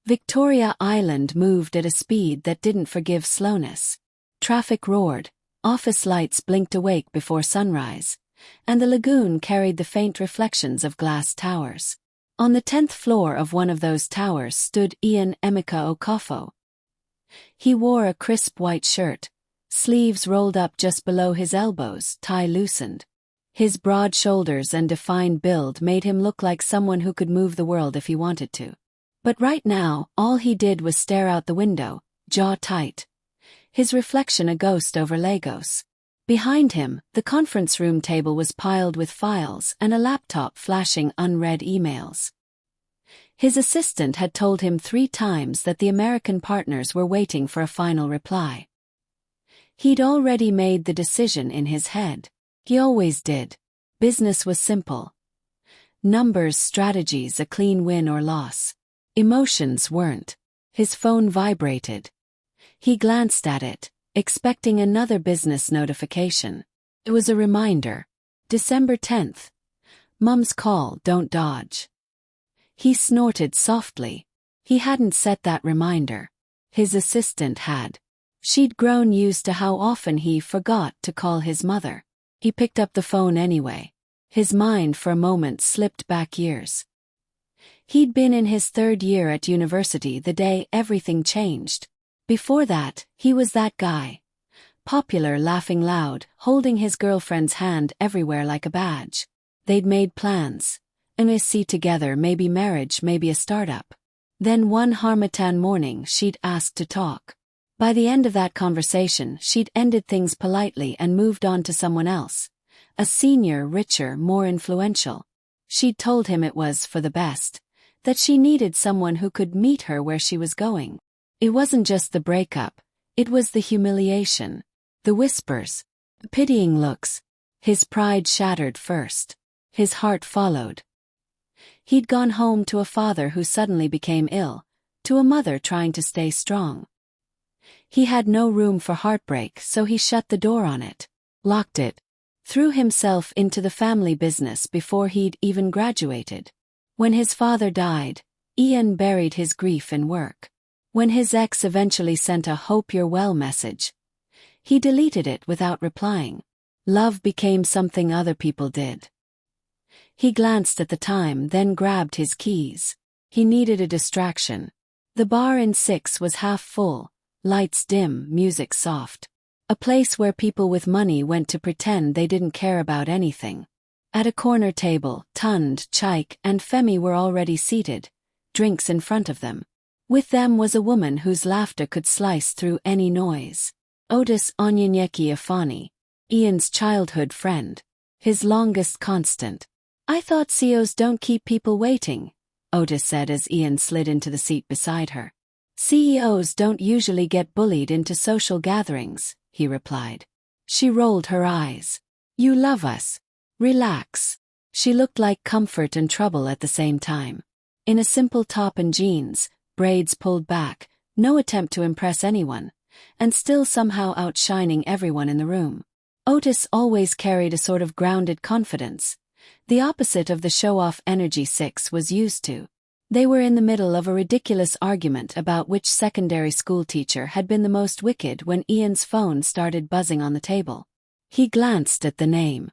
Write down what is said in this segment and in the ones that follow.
Victoria Island moved at a speed that didn't forgive slowness. Traffic roared, office lights blinked awake before sunrise, and the lagoon carried the faint reflections of glass towers. On the 10th floor of one of those towers stood Ian Emeka Okafo. He wore a crisp white shirt, sleeves rolled up just below his elbows, tie loosened. His broad shoulders and defined build made him look like someone who could move the world if he wanted to. But right now, all he did was stare out the window, jaw tight. His reflection a ghost over Lagos. Behind him, the conference room table was piled with files and a laptop flashing unread emails. His assistant had told him 3 times that the American partners were waiting for a final reply. He'd already made the decision in his head. He always did. Business was simple. Numbers, strategies, a clean win or loss. Emotions weren't. His phone vibrated. He glanced at it, expecting another business notification. It was a reminder. December 10th. Mum's call, don't dodge. He snorted softly. He hadn't set that reminder. His assistant had. She'd grown used to how often he forgot to call his mother. He picked up the phone anyway. His mind for a moment slipped back years. He'd been in his 3rd year at university the day everything changed. Before that, he was that guy. Popular, laughing loud, holding his girlfriend's hand everywhere like a badge. They'd made plans. MSc together, maybe marriage, maybe a startup. Then one Harmattan morning she'd asked to talk. By the end of that conversation, she'd ended things politely and moved on to someone else. A senior, richer, more influential. She'd told him it was for the best. That she needed someone who could meet her where she was going. It wasn't just the breakup, it was the humiliation. The whispers. The pitying looks. His pride shattered first. His heart followed. He'd gone home to a father who suddenly became ill, to a mother trying to stay strong. He had no room for heartbreak, so he shut the door on it, locked it, threw himself into the family business before he'd even graduated. When his father died, Ian buried his grief in work. When his ex eventually sent a "hope you're well" message, he deleted it without replying. Love became something other people did. He glanced at the time, then grabbed his keys. He needed a distraction. The bar in 6 was half full, lights dim, music soft. A place where people with money went to pretend they didn't care about anything. At a corner table, Tund, Chaik, and Femi were already seated, drinks in front of them. With them was a woman whose laughter could slice through any noise. Ottis Onyinyechi Ifeanyi, Ian's childhood friend. His longest constant. "I thought CEOs don't keep people waiting," Ottis said as Ian slid into the seat beside her. "CEOs don't usually get bullied into social gatherings," he replied. She rolled her eyes. "You love us. Relax." She looked like comfort and trouble at the same time. In a simple top and jeans, braids pulled back, no attempt to impress anyone, and still somehow outshining everyone in the room. Ottis always carried a sort of grounded confidence, the opposite of the show-off energy 6 was used to. They were in the middle of a ridiculous argument about which secondary school teacher had been the most wicked when Ian's phone started buzzing on the table. He glanced at the name.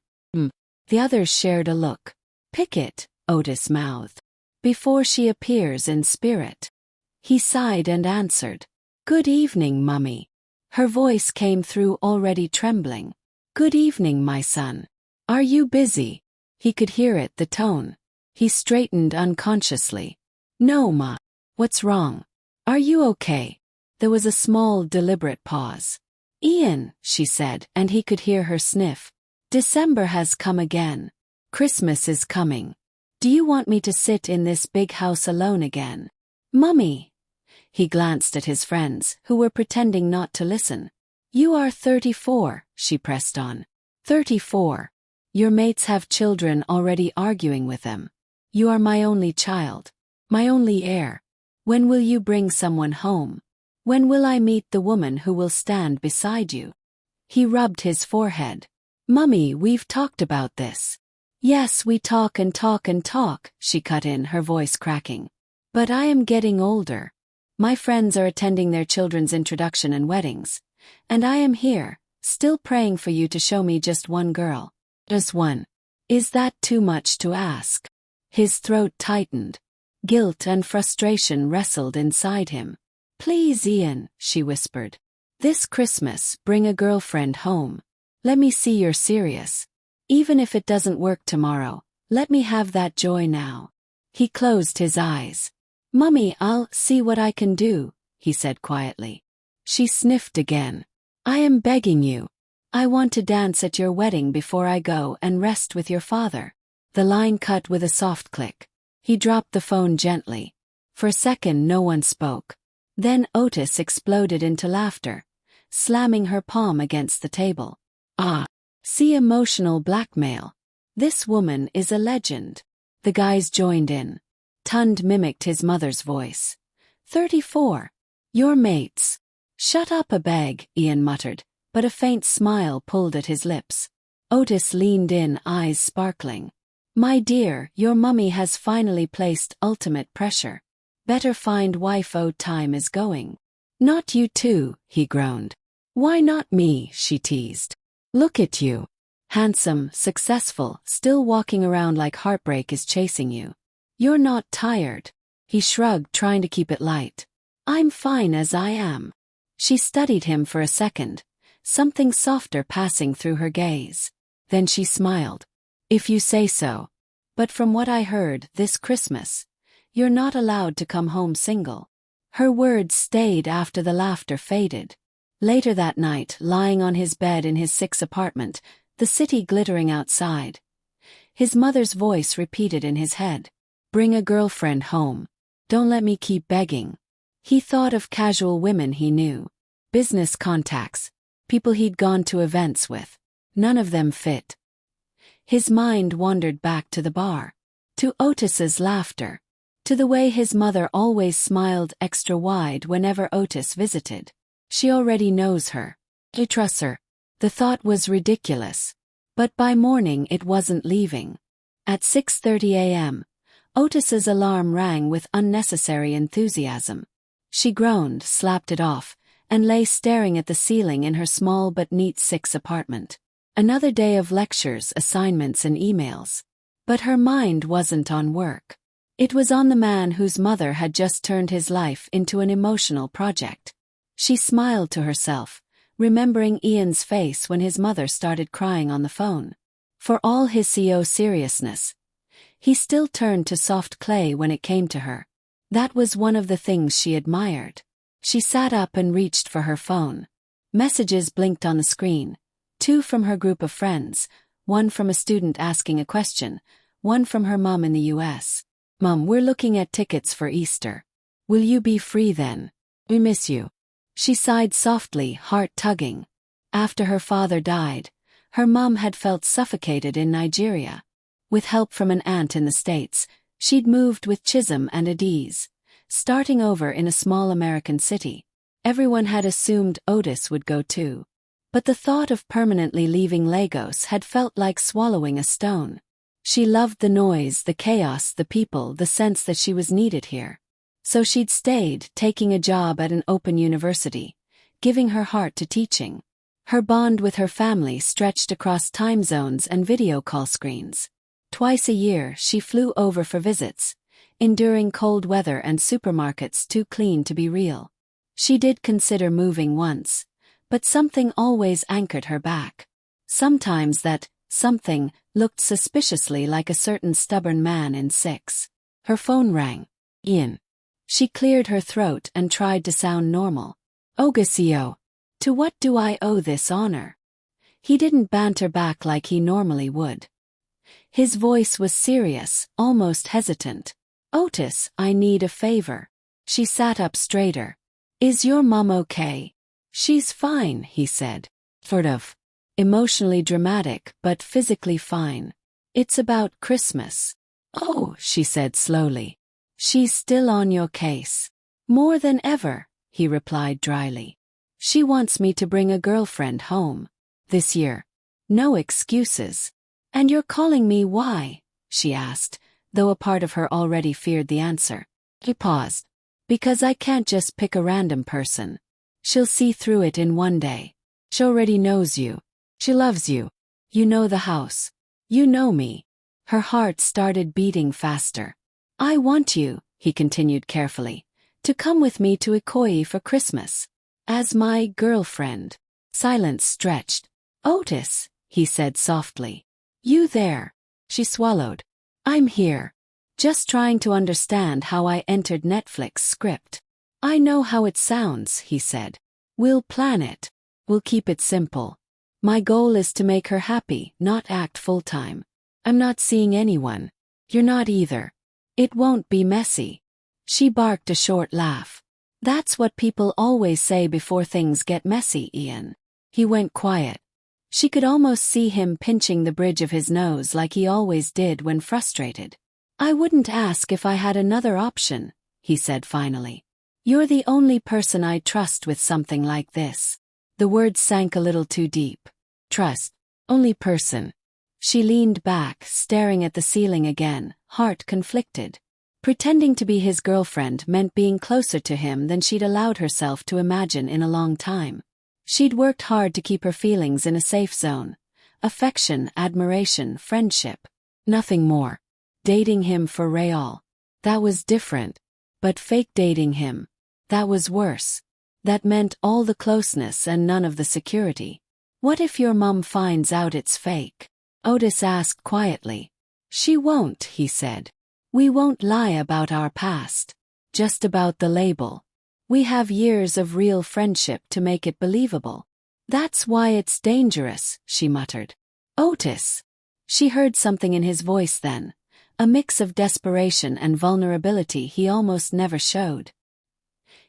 The others shared a look. "Pick it," Ottis mouthed. "Before she appears in spirit." He sighed and answered. "Good evening, Mummy." Her voice came through already trembling. "Good evening, my son. Are you busy?" He could hear it, the tone. He straightened unconsciously. "No, Ma. What's wrong? Are you okay?" There was a small, deliberate pause. "Ian," she said, and he could hear her sniff. "December has come again. Christmas is coming. Do you want me to sit in this big house alone again?" "Mummy." He glanced at his friends, who were pretending not to listen. "You are 34, she pressed on. 34. Your mates have children already arguing with them. You are my only child. My only heir. When will you bring someone home? When will I meet the woman who will stand beside you?" He rubbed his forehead. "Mummy, we've talked about this." "Yes, we talk and talk and talk," she cut in, her voice cracking. "But I am getting older. My friends are attending their children's introduction and weddings. And I am here, still praying for you to show me just one girl. Just one. Is that too much to ask? His throat tightened. Guilt and frustration wrestled inside him. Please, Ian, she whispered. This Christmas, bring a girlfriend home. Let me see you're serious. Even if it doesn't work tomorrow, let me have that joy now. He closed his eyes. Mummy, I'll see what I can do, he said quietly. She sniffed again. I am begging you. I want to dance at your wedding before I go and rest with your father. The line cut with a soft click. He dropped the phone gently. For a second no one spoke. Then Ottis exploded into laughter, slamming her palm against the table. Ah, see emotional blackmail. This woman is a legend. The guys joined in. Tund mimicked his mother's voice. 34. Your mates. Shut up a beg, Ian muttered, but a faint smile pulled at his lips. Ottis leaned in, eyes sparkling. My dear, your mummy has finally placed ultimate pressure. Better find wife, time is going. Not you too, he groaned. Why not me, she teased. Look at you. Handsome, successful, still walking around like heartbreak is chasing you. You're not tired. He shrugged, trying to keep it light. I'm fine as I am. She studied him for a second, something softer passing through her gaze. Then she smiled. If you say so. But from what I heard, this Christmas, you're not allowed to come home single. Her words stayed after the laughter faded. Later that night, lying on his bed in his 6 apartment, the city glittering outside, his mother's voice repeated in his head. Bring a girlfriend home. Don't let me keep begging. He thought of casual women he knew. Business contacts. People he'd gone to events with. None of them fit. His mind wandered back to the bar. To Ottis's laughter. To the way his mother always smiled extra wide whenever Ottis visited. She already knows her. He trusts her. The thought was ridiculous. But by morning it wasn't leaving. At 6:30 a.m., Ottis's alarm rang with unnecessary enthusiasm. She groaned, slapped it off, and lay staring at the ceiling in her small but neat 6 apartment. Another day of lectures, assignments and emails. But her mind wasn't on work. It was on the man whose mother had just turned his life into an emotional project. She smiled to herself, remembering Ian's face when his mother started crying on the phone. For all his CEO seriousness, he still turned to soft clay when it came to her. That was one of the things she admired. She sat up and reached for her phone. Messages blinked on the screen. 2 from her group of friends, 1 from a student asking a question, 1 from her mom in the US. Mom, we're looking at tickets for Easter. Will you be free then? We miss you. She sighed softly, heart tugging. After her father died, her mom had felt suffocated in Nigeria. With help from an aunt in the States, she'd moved with Chisholm and Adiz, starting over in a small American city. Everyone had assumed Ottis would go too. But the thought of permanently leaving Lagos had felt like swallowing a stone. She loved the noise, the chaos, the people, the sense that she was needed here. So she'd stayed, taking a job at an open university, giving her heart to teaching. Her bond with her family stretched across time zones and video call screens. Twice a year, she flew over for visits, enduring cold weather and supermarkets too clean to be real. She did consider moving once, but something always anchored her back. Sometimes that something looked suspiciously like a certain stubborn man in 6. Her phone rang. Ian. She cleared her throat and tried to sound normal. Ogasio. To what do I owe this honor? He didn't banter back like he normally would. His voice was serious, almost hesitant. Ottis, I need a favor. She sat up straighter. Is your mom okay? She's fine, he said. Sort of. Emotionally dramatic, but physically fine. It's about Christmas. Oh, she said slowly. She's still on your case. More than ever, he replied dryly. She wants me to bring a girlfriend home. This year. No excuses. And you're calling me why? She asked, though a part of her already feared the answer. He paused. Because I can't just pick a random person. She'll see through it in one day. She already knows you. She loves you. You know the house. You know me. Her heart started beating faster. I want you, he continued carefully, to come with me to Ikoyi for Christmas. As my girlfriend. Silence stretched. Otis, he said softly. You there? She swallowed. I'm here. Just trying to understand how I entered Netflix script. I know how it sounds, he said. We'll plan it. We'll keep it simple. My goal is to make her happy, not act full-time. I'm not seeing anyone. You're not either. It won't be messy. She barked a short laugh. That's what people always say before things get messy, Ian. He went quiet. She could almost see him pinching the bridge of his nose like he always did when frustrated. I wouldn't ask if I had another option, he said finally. You're the only person I trust with something like this. The words sank a little too deep. Trust. Only person. She leaned back, staring at the ceiling again, heart conflicted. Pretending to be his girlfriend meant being closer to him than she'd allowed herself to imagine in a long time. She'd worked hard to keep her feelings in a safe zone. Affection, admiration, friendship. Nothing more. Dating him for real. That was different. But fake dating him. That was worse. That meant all the closeness and none of the security. What if your mom finds out it's fake? Otis asked quietly. She won't, he said. We won't lie about our past. Just about the label. We have years of real friendship to make it believable. That's why it's dangerous, she muttered. Otis. She heard something in his voice then. A mix of desperation and vulnerability he almost never showed.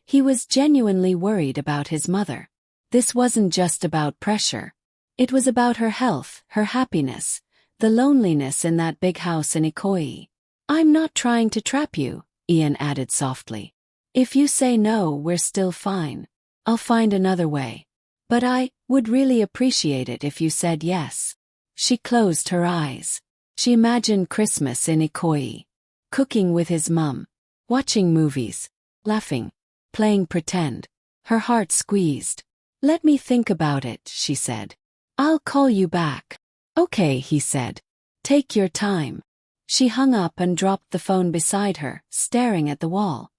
He was genuinely worried about his mother. This wasn't just about pressure. It was about her health, her happiness, the loneliness in that big house in Ikoyi. I'm not trying to trap you, Ian added softly. If you say no, we're still fine. I'll find another way. But I would really appreciate it if you said yes. She closed her eyes. She imagined Christmas in Ikoyi. Cooking with his mum. Watching movies. Laughing. Playing pretend. Her heart squeezed. Let me think about it, she said. I'll call you back. Okay, he said. Take your time. She hung up and dropped the phone beside her, staring at the wall.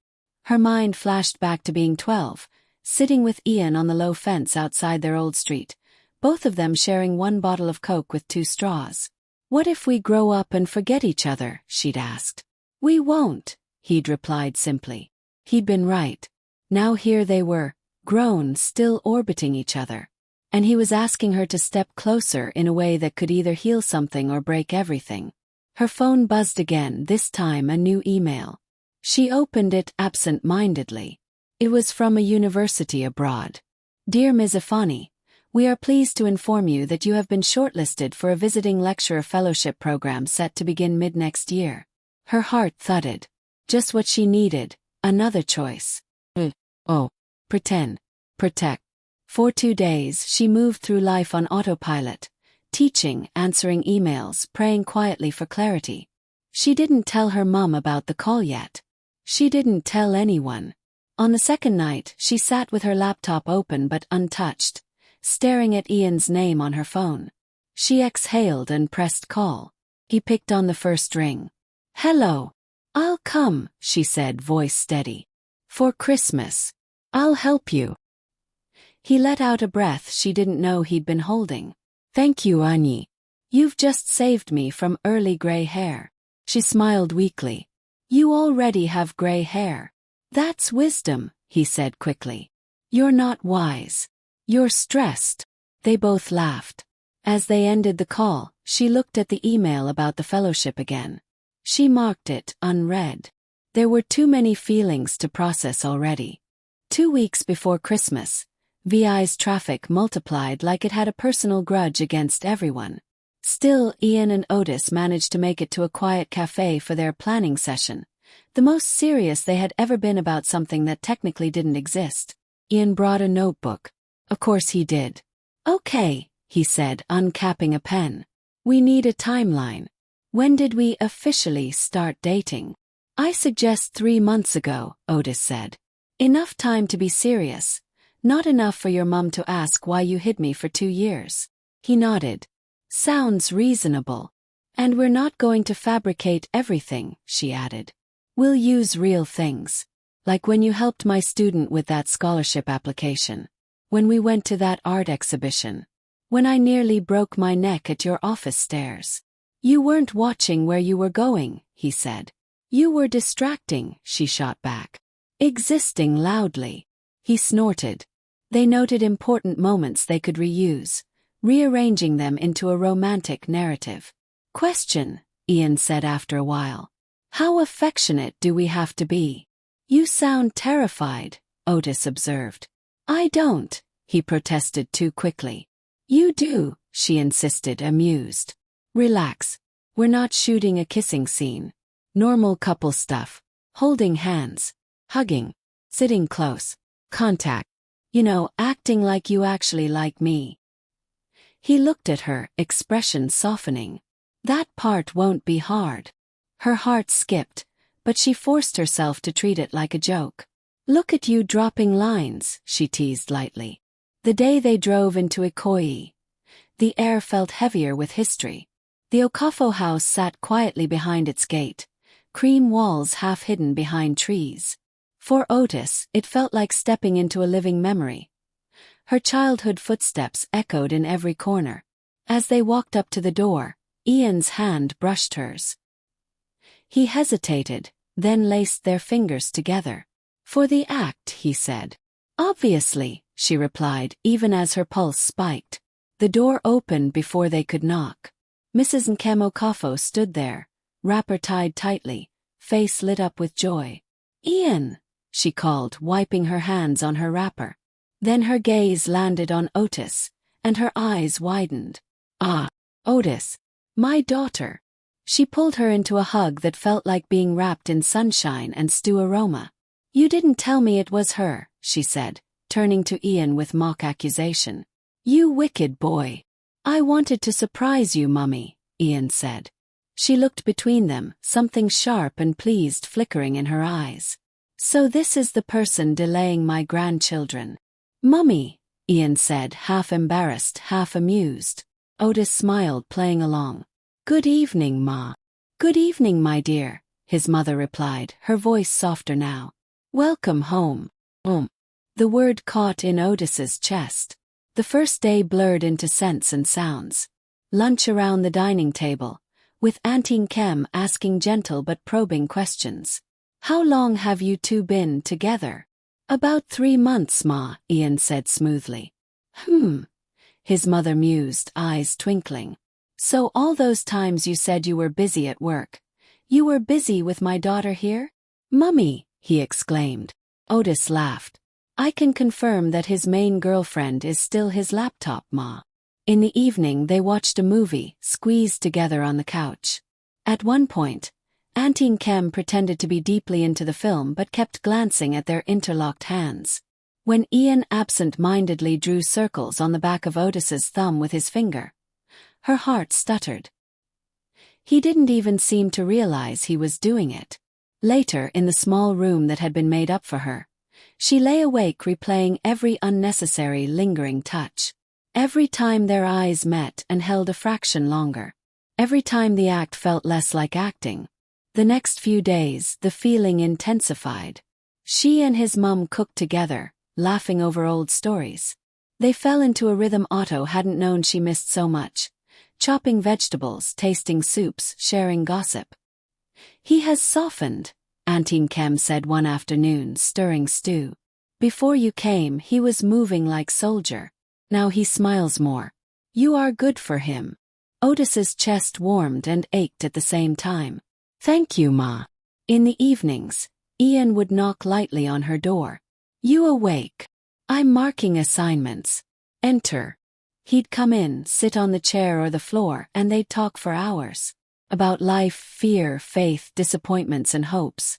Her mind flashed back to being 12, sitting with Ian on the low fence outside their old street, both of them sharing one bottle of Coke with 2 straws. What if we grow up and forget each other, she'd asked. We won't, he'd replied simply. He'd been right. Now here they were, grown, still orbiting each other. And he was asking her to step closer in a way that could either heal something or break everything. Her phone buzzed again, this time a new email. She opened it absent-mindedly. It was from a university abroad. Dear Ms. Ifeanyi, we are pleased to inform you that you have been shortlisted for a visiting lecturer fellowship program set to begin mid-next year. Her heart thudded. Just what she needed, another choice. Pretend. Protect. For 2 days she moved through life on autopilot, teaching, answering emails, praying quietly for clarity. She didn't tell her mum about the call yet. She didn't tell anyone. On the second night, she sat with her laptop open but untouched, staring at Ian's name on her phone. She exhaled and pressed call. He picked on the first ring. Hello. I'll come, she said, voice steady. For Christmas. I'll help you. He let out a breath she didn't know he'd been holding. Thank you, Onyinyechi. You've just saved me from early gray hair. She smiled weakly. You already have gray hair. That's wisdom, he said quickly. You're not wise. You're stressed. They both laughed. As they ended the call, she looked at the email about the fellowship again. She marked it unread. There were too many feelings to process already. 2 weeks before Christmas, VI's traffic multiplied like it had a personal grudge against everyone. Still, Ian and Otis managed to make it to a quiet cafe for their planning session, the most serious they had ever been about something that technically didn't exist. Ian brought a notebook. Of course he did. Okay, he said, uncapping a pen. We need a timeline. When did we officially start dating? I suggest 3 months ago, Ottis said. Enough time to be serious. Not enough for your mum to ask why you hid me for 2 years. He nodded. Sounds reasonable. And we're not going to fabricate everything, she added. We'll use real things. Like when you helped my student with that scholarship application. When we went to that art exhibition. When I nearly broke my neck at your office stairs. You weren't watching where you were going, he said. You were distracting, she shot back. Existing loudly. He snorted. They noted important moments they could reuse, rearranging them into a romantic narrative. Question, Ian said after a while. How affectionate do we have to be? You sound terrified, Ottis observed. I don't, he protested too quickly. You do, she insisted, amused. Relax. We're not shooting a kissing scene. Normal couple stuff. Holding hands. Hugging. Sitting close. Contact. You know, acting like you actually like me. He looked at her, expression softening. That part won't be hard. Her heart skipped, but she forced herself to treat it like a joke. Look at you dropping lines, she teased lightly. The day they drove into Ikoyi. The air felt heavier with history. The Okafo house sat quietly behind its gate, cream walls half hidden behind trees. For Ottis, it felt like stepping into a living memory. Her childhood footsteps echoed in every corner. As they walked up to the door, Ian's hand brushed hers. He hesitated, then laced their fingers together. For the act, he said. Obviously, she replied, even as her pulse spiked. The door opened before they could knock. Mrs. Emeka Okafo stood there, wrapper tied tightly, face lit up with joy. Ian, she called, wiping her hands on her wrapper. Then her gaze landed on Ottis, and her eyes widened. Ah, Ottis, my daughter. She pulled her into a hug that felt like being wrapped in sunshine and stew aroma. You didn't tell me it was her, she said, turning to Ian with mock accusation. You wicked boy. I wanted to surprise you, Mummy, Ian said. She looked between them, something sharp and pleased flickering in her eyes. So this is the person delaying my grandchildren. Mummy, Ian said, half embarrassed, half amused. Ottis smiled, playing along. Good evening, Ma. Good evening, my dear, his mother replied, her voice softer now. Welcome home. The word caught in Ottis's chest. The first day blurred into scents and sounds. Lunch around the dining table, with Auntie Nkem asking gentle but probing questions. How long have you two been together? About 3 months, Ma, Ian said smoothly. His mother mused, eyes twinkling. So all those times you said you were busy at work. You were busy with my daughter here? Mummy, he exclaimed. Ottis laughed. I can confirm that his main girlfriend is still his laptop, Ma. In the evening they watched a movie, squeezed together on the couch. At one point, Auntie Nkem pretended to be deeply into the film but kept glancing at their interlocked hands. When Ian absent-mindedly drew circles on the back of Ottis's thumb with his finger, her heart stuttered. He didn't even seem to realize he was doing it. Later, in the small room that had been made up for her, she lay awake replaying every unnecessary, lingering touch. Every time their eyes met and held a fraction longer. Every time the act felt less like acting. The next few days, the feeling intensified. She and his mum cooked together, laughing over old stories. They fell into a rhythm Otto hadn't known she missed so much. Chopping vegetables, tasting soups, sharing gossip. He has softened, Auntie Nkem said one afternoon, stirring stew. Before you came, he was moving like soldier. Now he smiles more. You are good for him. Ottis's chest warmed and ached at the same time. Thank you, Ma. In the evenings, Ian would knock lightly on her door. You awake? I'm marking assignments. Enter. He'd come in, sit on the chair or the floor, and they'd talk for hours. About life, fear, faith, disappointments and hopes.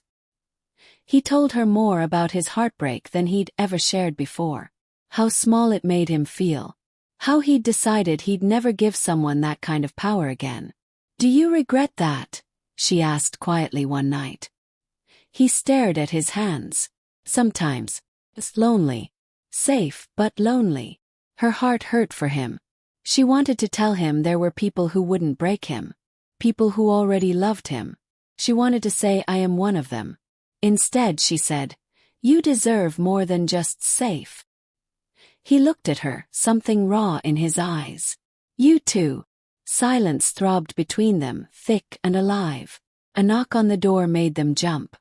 He told her more about his heartbreak than he'd ever shared before. How small it made him feel. How he'd decided he'd never give someone that kind of power again. Do you regret that? She asked quietly one night. He stared at his hands. Sometimes. Lonely. Safe, but lonely. Her heart hurt for him. She wanted to tell him there were people who wouldn't break him. People who already loved him. She wanted to say, I am one of them. Instead, she said, you deserve more than just safe. He looked at her, something raw in his eyes. You too. Silence throbbed between them, thick and alive. A knock on the door made them jump.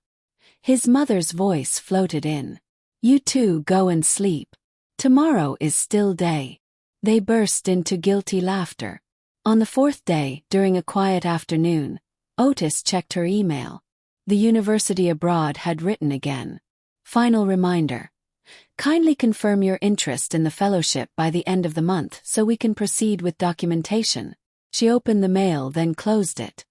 His mother's voice floated in. You two go and sleep. Tomorrow is still day. They burst into guilty laughter. On the fourth day, during a quiet afternoon, Ottis checked her email. The university abroad had written again. Final reminder. Kindly confirm your interest in the fellowship by the end of the month so we can proceed with documentation. She opened the mail, then closed it.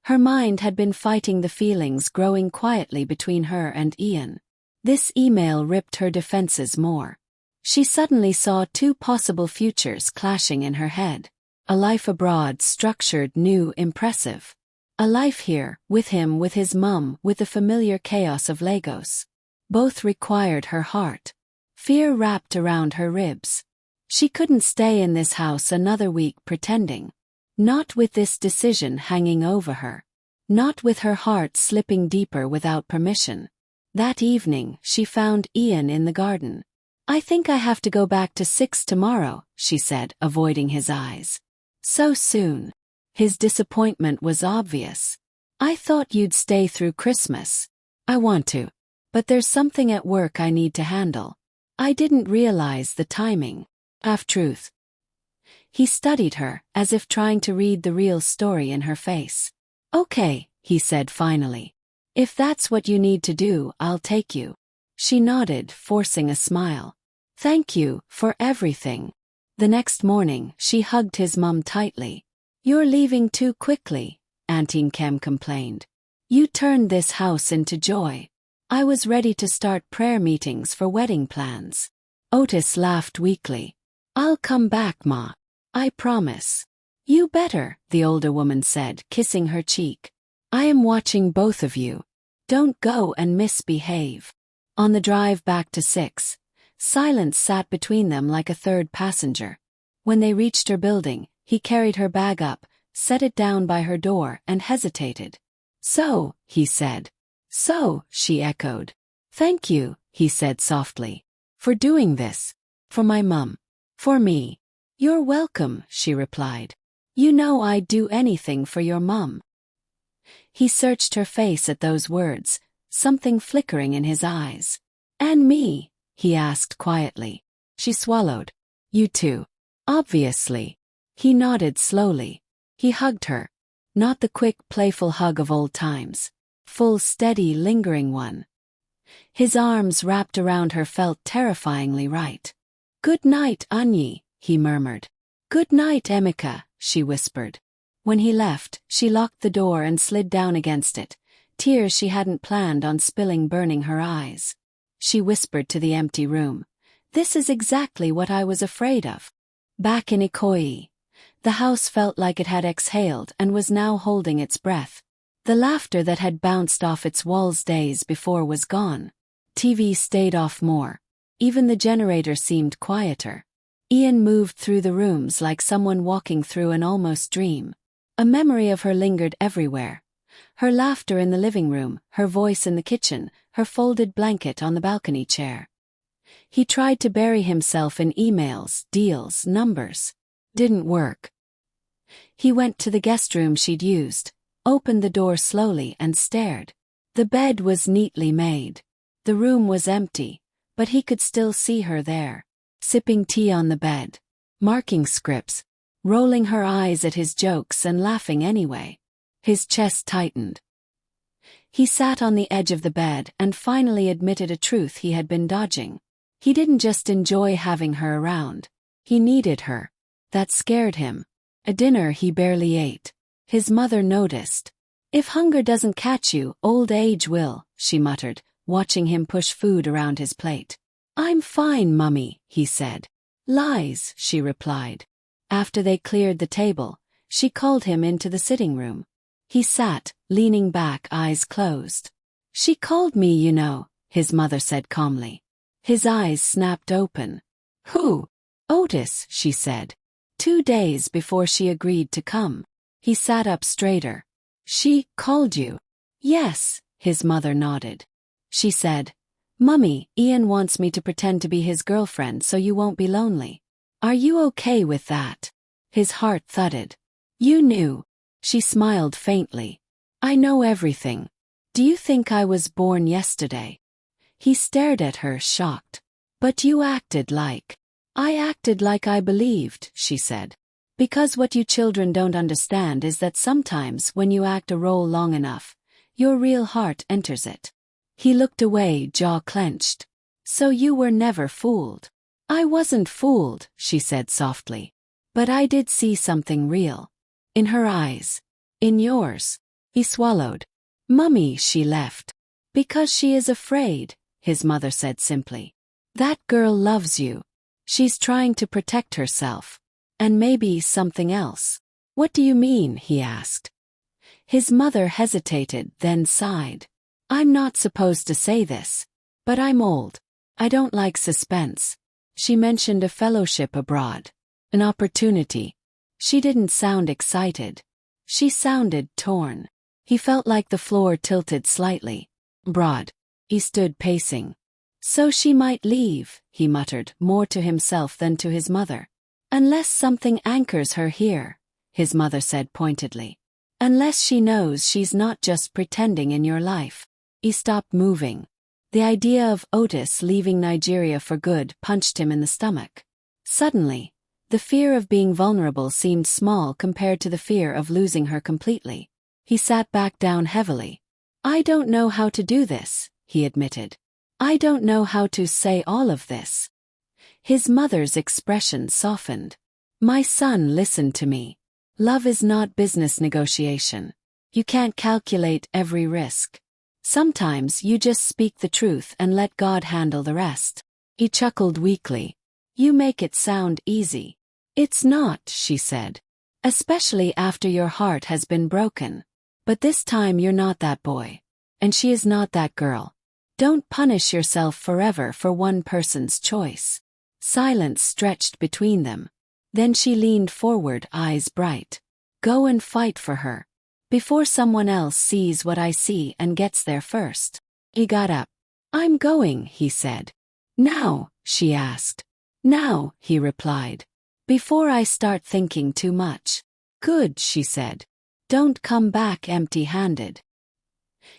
Her mind had been fighting the feelings growing quietly between her and Ian. This email ripped her defenses more. She suddenly saw two possible futures clashing in her head. A life abroad, structured, new, impressive. A life here, with him, with his mum, with the familiar chaos of Lagos. Both required her heart. Fear wrapped around her ribs. She couldn't stay in this house another week pretending. Not with this decision hanging over her. Not with her heart slipping deeper without permission. That evening, she found Ian in the garden. I think I have to go back to 6 tomorrow, she said, avoiding his eyes. So soon. His disappointment was obvious. I thought you'd stay through Christmas. I want to. But there's something at work I need to handle. I didn't realize the timing. Half-truth. He studied her, as if trying to read the real story in her face. Okay, he said finally. If that's what you need to do, I'll take you. She nodded, forcing a smile. Thank you for everything. The next morning, she hugged his mum tightly. You're leaving too quickly, Auntie Nkem complained. You turned this house into joy. I was ready to start prayer meetings for wedding plans. Ottis laughed weakly. I'll come back, Ma. I promise. You better, the older woman said, kissing her cheek. I am watching both of you. Don't go and misbehave. On the drive back to 6, silence sat between them like a third passenger. When they reached her building, he carried her bag up, set it down by her door, and hesitated. So, he said. So, she echoed. Thank you, he said softly. For doing this. For my mum. For me. You're welcome, she replied. You know I'd do anything for your mum. He searched her face at those words, something flickering in his eyes. And me? He asked quietly. She swallowed. You too. Obviously. He nodded slowly. He hugged her. Not the quick, playful hug of old times. Full, steady, lingering one. His arms wrapped around her felt terrifyingly right. Good night, Anyi, he murmured. Good night, Emeka, she whispered. When he left, she locked the door and slid down against it, tears she hadn't planned on spilling burning her eyes. She whispered to the empty room. This is exactly what I was afraid of. Back in Ikoyi, the house felt like it had exhaled and was now holding its breath. The laughter that had bounced off its walls days before was gone. TV stayed off more. Even the generator seemed quieter. Ian moved through the rooms like someone walking through an almost dream. A memory of her lingered everywhere. Her laughter in the living room, her voice in the kitchen, her folded blanket on the balcony chair. He tried to bury himself in emails, deals, numbers. Didn't work. He went to the guest room she'd used, opened the door slowly and stared. The bed was neatly made. The room was empty, but he could still see her there, sipping tea on the bed, marking scripts, rolling her eyes at his jokes and laughing anyway. His chest tightened. He sat on the edge of the bed and finally admitted a truth he had been dodging. He didn't just enjoy having her around. He needed her. That scared him. A dinner he barely ate. His mother noticed. If hunger doesn't catch you, old age will, she muttered, watching him push food around his plate. I'm fine, Mummy, he said. Lies, she replied. After they cleared the table, she called him into the sitting room. He sat, leaning back, eyes closed. She called me, his mother said calmly. His eyes snapped open. Who? Otis, she said. 2 days before she agreed to come. He sat up straighter. She called you? Yes, his mother nodded. She said, Mummy, Ian wants me to pretend to be his girlfriend so you won't be lonely. Are you okay with that? His heart thudded. You knew. She smiled faintly. I know everything. Do you think I was born yesterday? He stared at her, shocked. But you acted like. I acted like I believed, she said. Because what you children don't understand is that sometimes when you act a role long enough, your real heart enters it. He looked away, jaw clenched. So you were never fooled. I wasn't fooled, she said softly. But I did see something real. In her eyes. In yours. He swallowed. Mummy, she left. Because she is afraid, his mother said simply. That girl loves you. She's trying to protect herself. And maybe something else. What do you mean? He asked. His mother hesitated, then sighed. I'm not supposed to say this. But I'm old. I don't like suspense. She mentioned a fellowship abroad. An opportunity. She didn't sound excited. She sounded torn. He felt like the floor tilted slightly. Broad. He stood pacing. So she might leave, he muttered, more to himself than to his mother. Unless something anchors her here, his mother said pointedly. Unless she knows she's not just pretending in your life. He stopped moving. The idea of Otis leaving Nigeria for good punched him in the stomach. Suddenly, the fear of being vulnerable seemed small compared to the fear of losing her completely. He sat back down heavily. I don't know how to do this, he admitted. I don't know how to say all of this. His mother's expression softened. My son, listen to me. Love is not business negotiation. You can't calculate every risk. Sometimes you just speak the truth and let God handle the rest. He chuckled weakly. You make it sound easy. It's not, she said. Especially after your heart has been broken. But this time you're not that boy. And she is not that girl. Don't punish yourself forever for one person's choice. Silence stretched between them. Then she leaned forward, eyes bright. Go and fight for her. Before someone else sees what I see and gets there first. He got up. I'm going, he said. Now, she asked. Now, he replied. Before I start thinking too much. Good, she said. Don't come back empty-handed.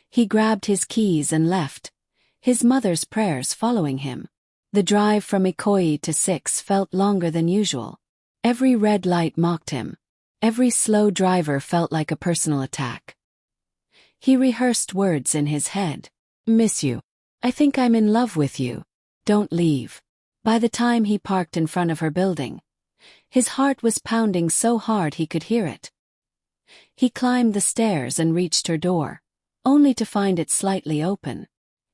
He grabbed his keys and left, his mother's prayers following him. The drive from Ikoyi to 6 felt longer than usual. Every red light mocked him. Every slow driver felt like a personal attack. He rehearsed words in his head. Miss you. I think I'm in love with you. Don't leave. By the time he parked in front of her building, his heart was pounding so hard he could hear it. He climbed the stairs and reached her door, only to find it slightly open.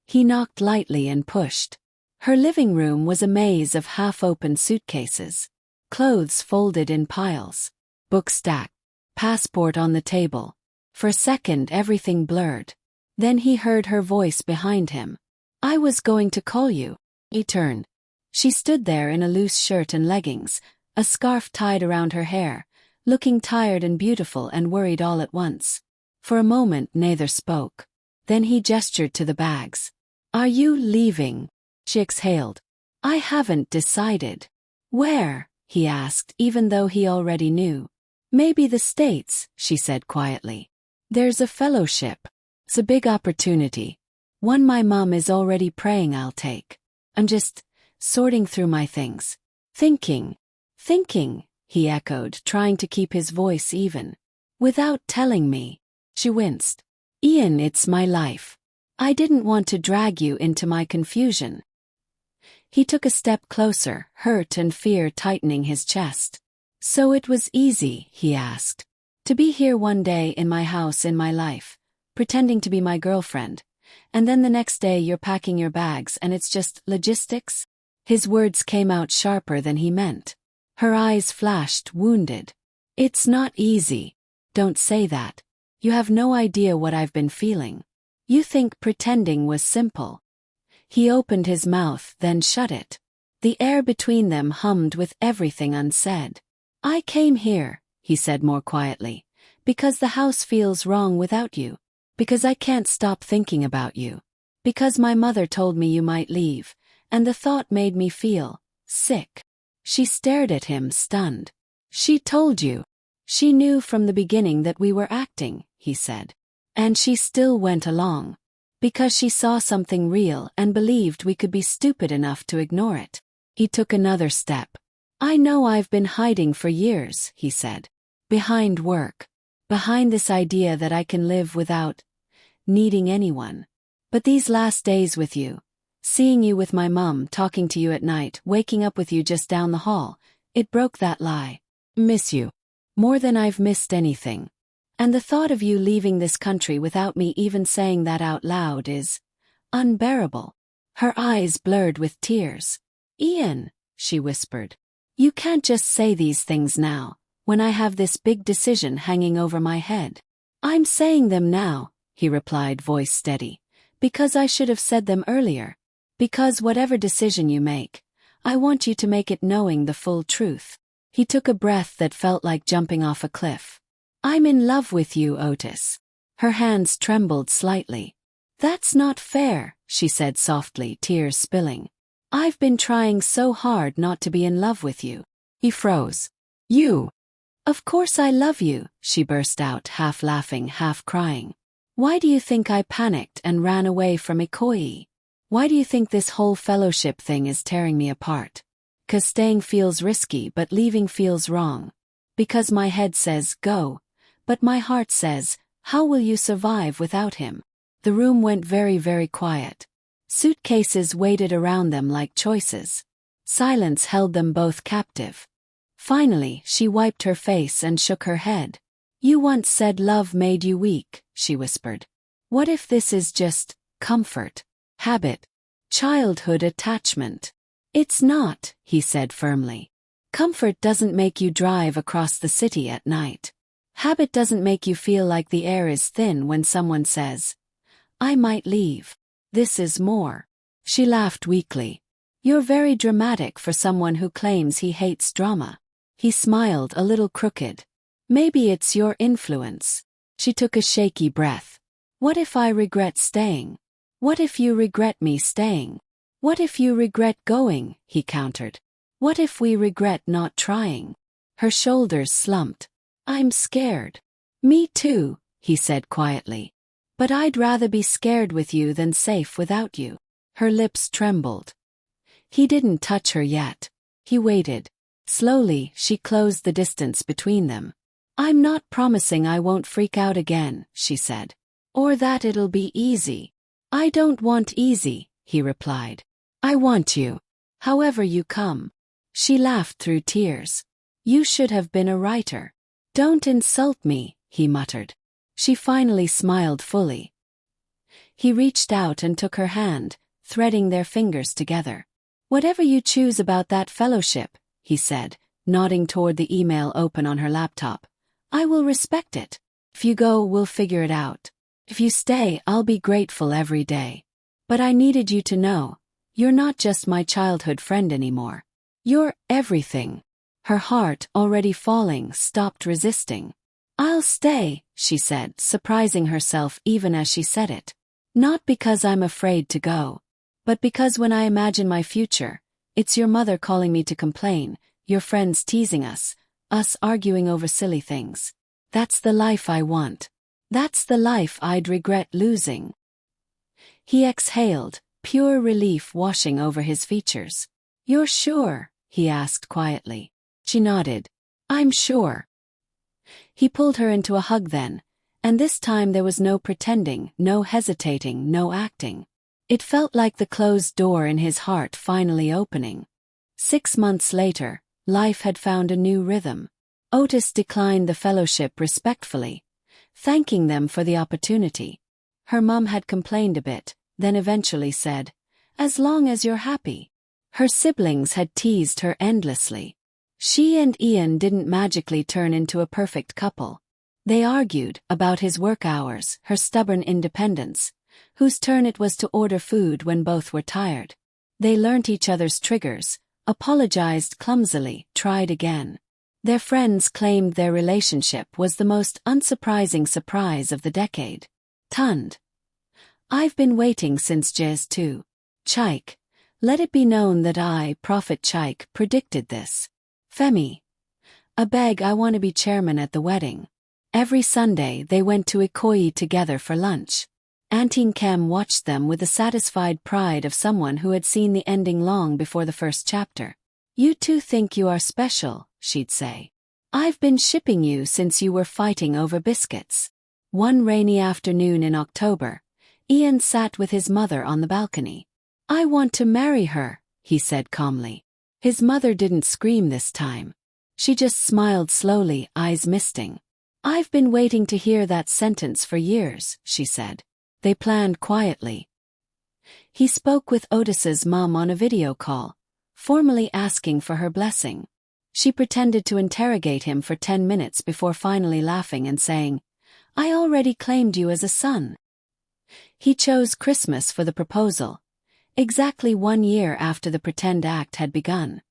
He knocked lightly and pushed. Her living room was a maze of half-open suitcases, clothes folded in piles, books stacked, passport on the table. For a second everything blurred. Then he heard her voice behind him. I was going to call you. He turned. She stood there in a loose shirt and leggings, a scarf tied around her hair, looking tired and beautiful and worried all at once. For a moment neither spoke. Then he gestured to the bags. Are you leaving? She exhaled. I haven't decided. Where? He asked, even though he already knew. Maybe the States, she said quietly. There's a fellowship. It's a big opportunity. One my mom is already praying I'll take. I'm just sorting through my things. Thinking, he echoed, trying to keep his voice even. Without telling me. She winced. Ian, it's my life. I didn't want to drag you into my confusion. He took a step closer, hurt and fear tightening his chest. So it was easy, he asked. To be here one day in my house in my life, pretending to be my girlfriend, and then the next day you're packing your bags and it's just logistics? His words came out sharper than he meant. Her eyes flashed, wounded. It's not easy. Don't say that. You have no idea what I've been feeling. You think pretending was simple. He opened his mouth, then shut it. The air between them hummed with everything unsaid. I came here, he said more quietly, because the house feels wrong without you. Because I can't stop thinking about you. Because my mother told me you might leave, and the thought made me feel sick. She stared at him, stunned. She told you. She knew from the beginning that we were acting, he said. And she still went along. Because she saw something real and believed we could be stupid enough to ignore it. He took another step. I know I've been hiding for years, he said. Behind work. Behind this idea that I can live without needing anyone. But these last days with you, seeing you with my mum, talking to you at night, waking up with you just down the hall, it broke that lie. Miss you. More than I've missed anything. And the thought of you leaving this country without me even saying that out loud is unbearable. Her eyes blurred with tears. Ian, she whispered. You can't just say these things now, when I have this big decision hanging over my head. I'm saying them now, he replied, voice steady, because I should have said them earlier. Because whatever decision you make, I want you to make it knowing the full truth. He took a breath that felt like jumping off a cliff. I'm in love with you, Ottis. Her hands trembled slightly. That's not fair, she said softly, tears spilling. I've been trying so hard not to be in love with you. He froze. You. Of course I love you, she burst out, half laughing, half crying. Why do you think I panicked and ran away from Ikoyi? Why do you think this whole fellowship thing is tearing me apart? 'Cause staying feels risky but leaving feels wrong. Because my head says go, but my heart says, how will you survive without him? The room went very, very quiet. Suitcases waited around them like choices. Silence held them both captive. Finally, she wiped her face and shook her head. You once said love made you weak, she whispered. What if this is just comfort, habit, childhood attachment? It's not, he said firmly. Comfort doesn't make you drive across the city at night. Habit doesn't make you feel like the air is thin when someone says, I might leave. This is more. She laughed weakly. You're very dramatic for someone who claims he hates drama. He smiled, a little crooked. Maybe it's your influence. She took a shaky breath. What if I regret staying? What if you regret me staying? What if you regret going? He countered. What if we regret not trying? Her shoulders slumped. I'm scared. Me too, he said quietly. But I'd rather be scared with you than safe without you. Her lips trembled. He didn't touch her yet. He waited. Slowly, she closed the distance between them. I'm not promising I won't freak out again, she said. Or that it'll be easy. I don't want easy, he replied. I want you. However you come. She laughed through tears. You should have been a writer. Don't insult me, he muttered. She finally smiled fully. He reached out and took her hand, threading their fingers together. Whatever you choose about that fellowship, he said, nodding toward the email open on her laptop. I will respect it. If you go, we'll figure it out. If you stay, I'll be grateful every day. But I needed you to know, you're not just my childhood friend anymore. You're everything. Her heart, already falling, stopped resisting. I'll stay, she said, surprising herself even as she said it. Not because I'm afraid to go, but because when I imagine my future, it's your mother calling me to complain, your friends teasing us arguing over silly things. That's the life I want. That's the life I'd regret losing. He exhaled, pure relief washing over his features. You're sure? He asked quietly. She nodded. I'm sure. He pulled her into a hug then, and this time there was no pretending, no hesitating, no acting. It felt like the closed door in his heart finally opening. 6 months later, life had found a new rhythm. Ottis declined the fellowship respectfully, thanking them for the opportunity. Her mum had complained a bit, then eventually said, as long as you're happy. Her siblings had teased her endlessly. She and Ian didn't magically turn into a perfect couple. They argued about his work hours, her stubborn independence, whose turn it was to order food when both were tired. They learnt each other's triggers, apologized clumsily, tried again. Their friends claimed their relationship was the most unsurprising surprise of the decade. Tund. I've been waiting since Jez 2. Chike. Let it be known that I, Prophet Chike, predicted this. Femi. Abeg, I want to be chairman at the wedding. Every Sunday they went to Ikoyi together for lunch. Auntie Nkem watched them with the satisfied pride of someone who had seen the ending long before the first chapter. You two think you are special, she'd say. I've been shipping you since you were fighting over biscuits. One rainy afternoon in October, Ian sat with his mother on the balcony. I want to marry her, he said calmly. His mother didn't scream this time. She just smiled slowly, eyes misting. I've been waiting to hear that sentence for years, she said. They planned quietly. He spoke with Ottis's mom on a video call, formally asking for her blessing. She pretended to interrogate him for 10 minutes before finally laughing and saying, I already claimed you as a son. He chose Christmas for the proposal, exactly 1 year after the pretend act had begun.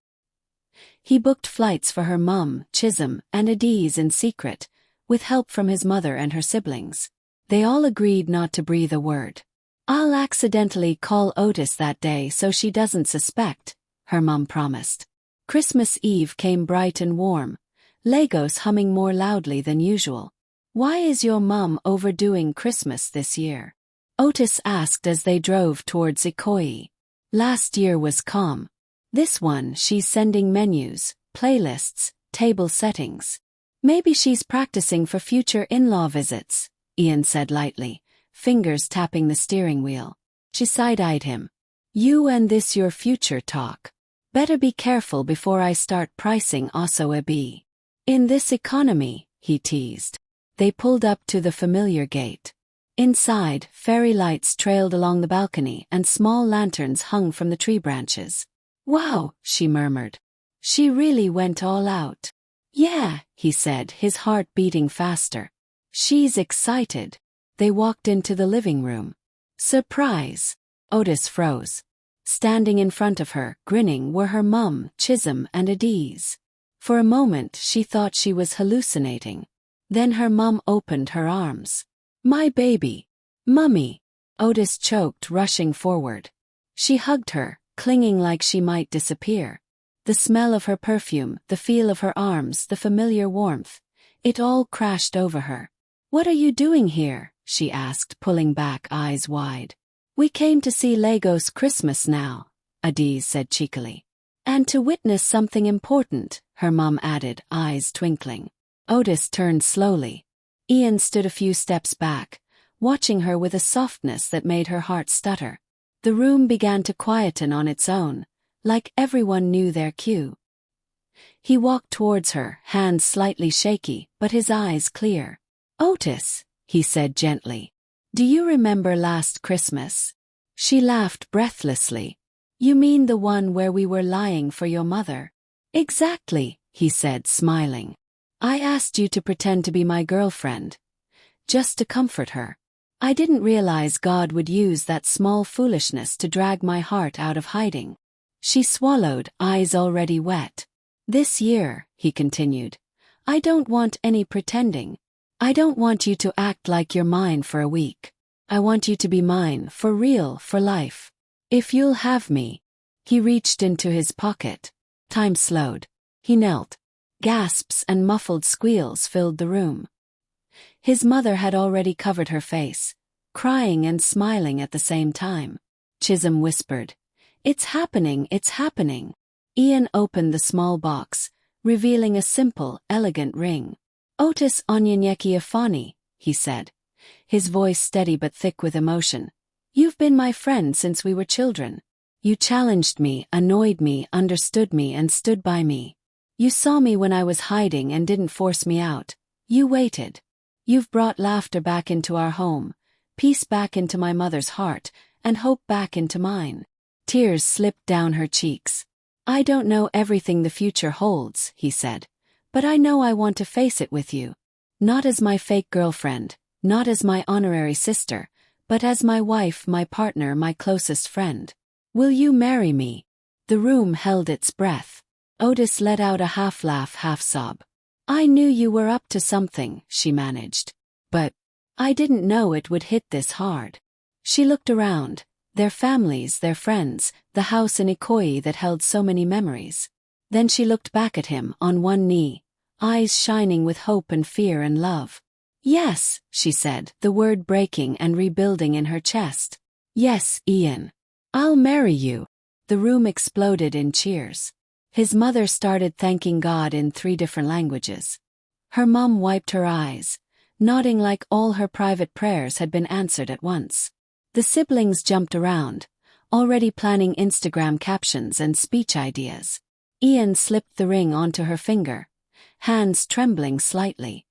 He booked flights for her mum, Chisholm, and Adiz in secret, with help from his mother and her siblings. They all agreed not to breathe a word. I'll accidentally call Ottis that day so she doesn't suspect, her mum promised. Christmas Eve came bright and warm, Legos humming more loudly than usual. Why is your mum overdoing Christmas this year? Ottis asked as they drove towards Ikoyi. Last year was calm. This one she's sending menus, playlists, table settings. Maybe she's practicing for future in-law visits, Ian said lightly, fingers tapping the steering wheel. She side-eyed him. You and this your future talk. Better be careful before I start pricing also a bee. In this economy, he teased. They pulled up to the familiar gate. Inside, fairy lights trailed along the balcony and small lanterns hung from the tree branches. Wow, she murmured. She really went all out. Yeah, he said, his heart beating faster. She's excited. They walked into the living room. Surprise! Ottis froze. Standing in front of her, grinning, were her mum, Chisholm, and Adiz. For a moment she thought she was hallucinating. Then her mum opened her arms. My baby. Mummy. Ottis choked, rushing forward. She hugged her, clinging like she might disappear. The smell of her perfume, the feel of her arms, the familiar warmth. It all crashed over her. What are you doing here? She asked, pulling back, eyes wide. We came to see Legos Christmas now, Adiz said cheekily. And to witness something important, her mum added, eyes twinkling. Ottis turned slowly. Ian stood a few steps back, watching her with a softness that made her heart stutter. The room began to quieten on its own, like everyone knew their cue. He walked towards her, hands slightly shaky, but his eyes clear. Ottis, he said gently. Do you remember last Christmas? She laughed breathlessly. You mean the one where we were lying for your mother? Exactly, he said, smiling. I asked you to pretend to be my girlfriend. Just to comfort her. I didn't realize God would use that small foolishness to drag my heart out of hiding. She swallowed, eyes already wet. This year, he continued, I don't want any pretending. I don't want you to act like you're mine for a week. I want you to be mine, for real, for life. If you'll have me. He reached into his pocket. Time slowed. He knelt. Gasps and muffled squeals filled the room. His mother had already covered her face, crying and smiling at the same time. Chisholm whispered, It's happening, it's happening. Ian opened the small box, revealing a simple, elegant ring. Ottis Onyinyechi Ifeanyi, he said, his voice steady but thick with emotion. You've been my friend since we were children. You challenged me, annoyed me, understood me, and stood by me. You saw me when I was hiding and didn't force me out. You waited. You've brought laughter back into our home, peace back into my mother's heart, and hope back into mine. Tears slipped down her cheeks. I don't know everything the future holds, he said, but I know I want to face it with you. Not as my fake girlfriend, not as my honorary sister, but as my wife, my partner, my closest friend. Will you marry me? The room held its breath. Ottis let out a half-laugh, half-sob. I knew you were up to something, she managed. But I didn't know it would hit this hard. She looked around. Their families, their friends, the house in Ikoyi that held so many memories. Then she looked back at him, on one knee, eyes shining with hope and fear and love. Yes, she said, the word breaking and rebuilding in her chest. Yes, Ian. I'll marry you. The room exploded in cheers. His mother started thanking God in 3 different languages. Her mom wiped her eyes, nodding like all her private prayers had been answered at once. The siblings jumped around, already planning Instagram captions and speech ideas. Ian slipped the ring onto her finger, hands trembling slightly.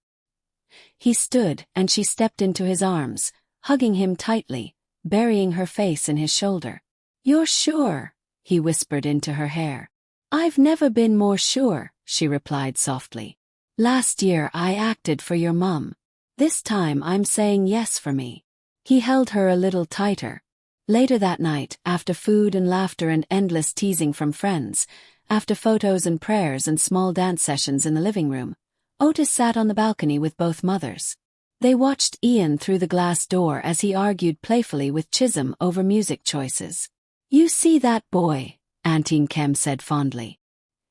He stood, and she stepped into his arms, hugging him tightly, burying her face in his shoulder. You're sure? He whispered into her hair. I've never been more sure, she replied softly. Last year I acted for your mum. This time I'm saying yes for me. He held her a little tighter. Later that night, after food and laughter and endless teasing from friends, after photos and prayers and small dance sessions in the living room, Ottis sat on the balcony with both mothers. They watched Ian through the glass door as he argued playfully with Chisholm over music choices. You see that boy, Auntie Nkem said fondly.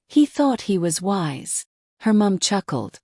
He thought he was wise. Her mum chuckled.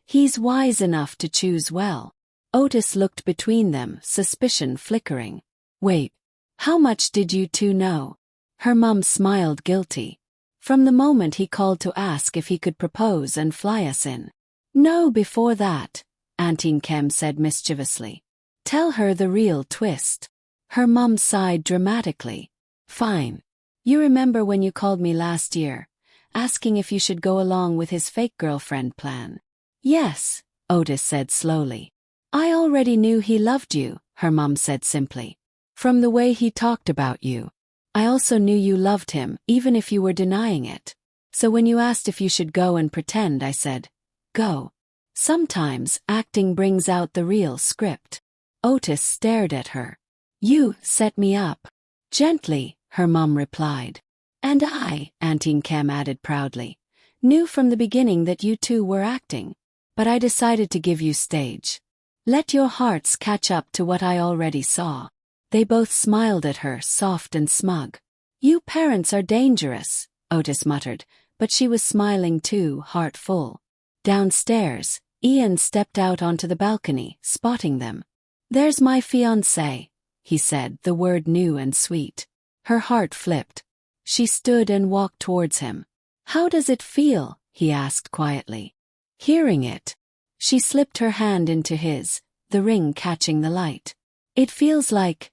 He's wise enough to choose well. Ottis looked between them, suspicion flickering. Wait, how much did you two know? Her mum smiled guilty. From the moment he called to ask if he could propose and fly us in. No, before that, Auntie Nkem said mischievously. Tell her the real twist. Her mum sighed dramatically. Fine. You remember when you called me last year, asking if you should go along with his fake girlfriend plan? Yes, Ottis said slowly. I already knew he loved you, her mum said simply. From the way he talked about you. I also knew you loved him, even if you were denying it. So when you asked if you should go and pretend, I said, go. Sometimes acting brings out the real script. Ottis stared at her. You set me up. Gently, her mum replied. And I, Auntie Nkem added proudly, knew from the beginning that you two were acting. But I decided to give you stage. Let your hearts catch up to what I already saw. They both smiled at her, soft and smug. You parents are dangerous, Ottis muttered, but she was smiling too, heart full. Downstairs, Ian stepped out onto the balcony, spotting them. There's my fiancé, he said, the word new and sweet. Her heart flipped. She stood and walked towards him. How does it feel? He asked quietly. Hearing it. She slipped her hand into his, the ring catching the light. It feels like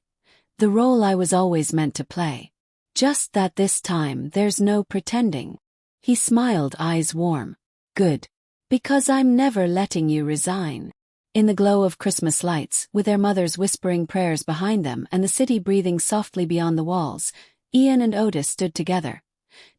the role I was always meant to play. Just that this time there's no pretending. He smiled, eyes warm. Good. Because I'm never letting you resign. In the glow of Christmas lights, with their mothers whispering prayers behind them and the city breathing softly beyond the walls, Ian and Ottis stood together.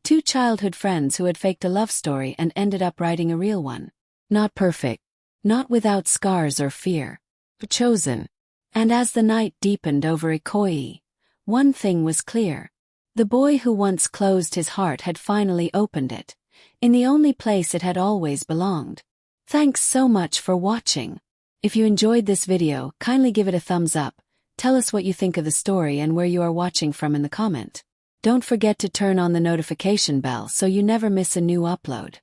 2 childhood friends who had faked a love story and ended up writing a real one. Not perfect. Not without scars or fear. But chosen. And as the night deepened over Ikoyi, one thing was clear. The boy who once closed his heart had finally opened it, in the only place it had always belonged. Thanks so much for watching. If you enjoyed this video, kindly give it a thumbs up, tell us what you think of the story and where you are watching from in the comment. Don't forget to turn on the notification bell so you never miss a new upload.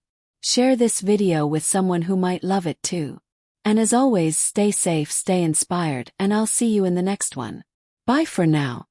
Share this video with someone who might love it too. And as always, stay safe, stay inspired, and I'll see you in the next one. Bye for now.